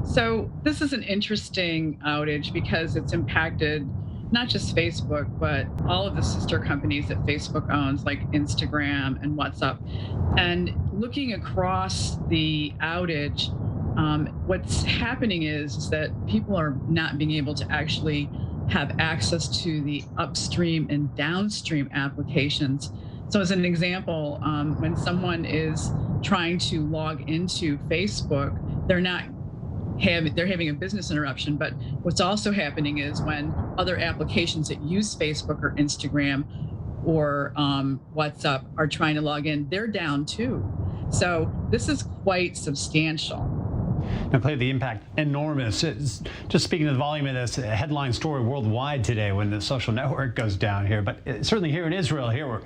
So this is an interesting outage because it's impacted not just Facebook, but all of the sister companies that Facebook owns, like Instagram and WhatsApp. And looking across the outage, what's happening is that people are not being able to actually have access to the upstream and downstream applications. So, as an example, when someone is trying to log into Facebook, they're not they're having a business interruption. But what's also happening is when other applications that use Facebook or Instagram or WhatsApp are trying to log in, they're down too. So this is quite substantial. And play the impact enormous. Just speaking of the volume of this headline story worldwide today when the social network goes down here, but certainly here in Israel, here we're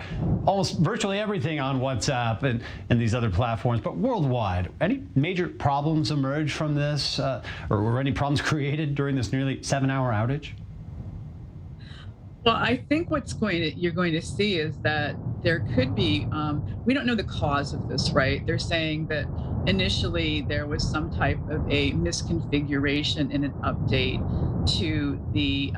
almost virtually everything on WhatsApp and these other platforms, but worldwide, any major problems emerge from this or were any problems created during this nearly 7-hour outage? Well, I think you're going to see is that there could be, we don't know the cause of this, right? They're saying that initially there was some type of a misconfiguration in an update to the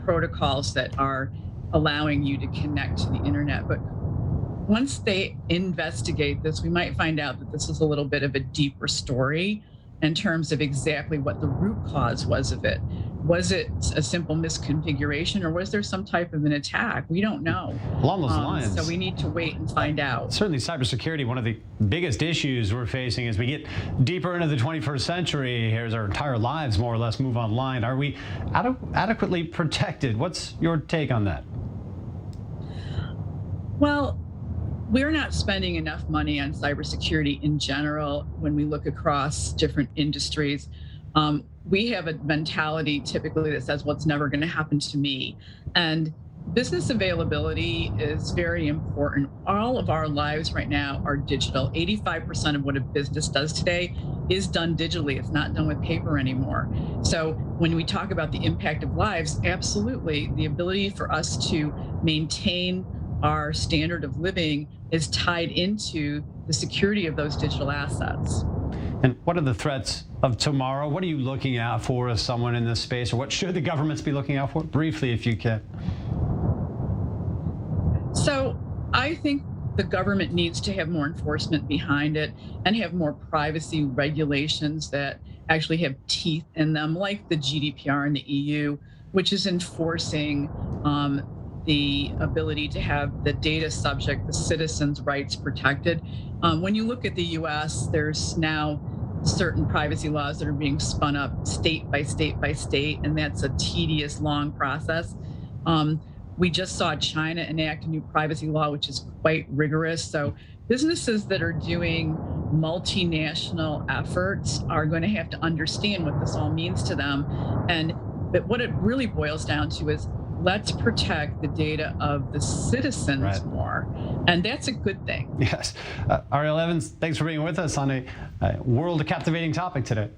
protocols that are allowing you to connect to the internet. But once they investigate this, we might find out that this is a little bit of a deeper story in terms of exactly what the root cause was of it. Was it a simple misconfiguration or was there some type of an attack? We don't know. Along those lines. So we need to wait and find out. Certainly cybersecurity, one of the biggest issues we're facing as we get deeper into the 21st century, as our entire lives more or less move online. Are we adequately protected? What's your take on that? Well, we're not spending enough money on cybersecurity in general when we look across different industries. We have a mentality typically that says, well, it's never going to happen to me. And business availability is very important. All of our lives right now are digital. 85% of what a business does today is done digitally. It's not done with paper anymore. So when we talk about the impact of lives, absolutely, the ability for us to maintain our standard of living is tied into the security of those digital assets. And what are the threats of tomorrow? What are you looking out for as someone in this space, or what should the governments be looking out for? Briefly, if you can. So I think the government needs to have more enforcement behind it and have more privacy regulations that actually have teeth in them, like the GDPR in the EU, which is enforcing the ability to have the data subject, the citizens' rights protected. When you look at the US, there's now certain privacy laws that are being spun up state by state by state, and that's a tedious, long process. We just saw China enact a new privacy law, which is quite rigorous. So businesses that are doing multinational efforts are going to have to understand what this all means to them. But what it really boils down to is let's protect the data of the citizens more. And that's a good thing. Yes. Ariel Evans, thanks for being with us on a world captivating topic today.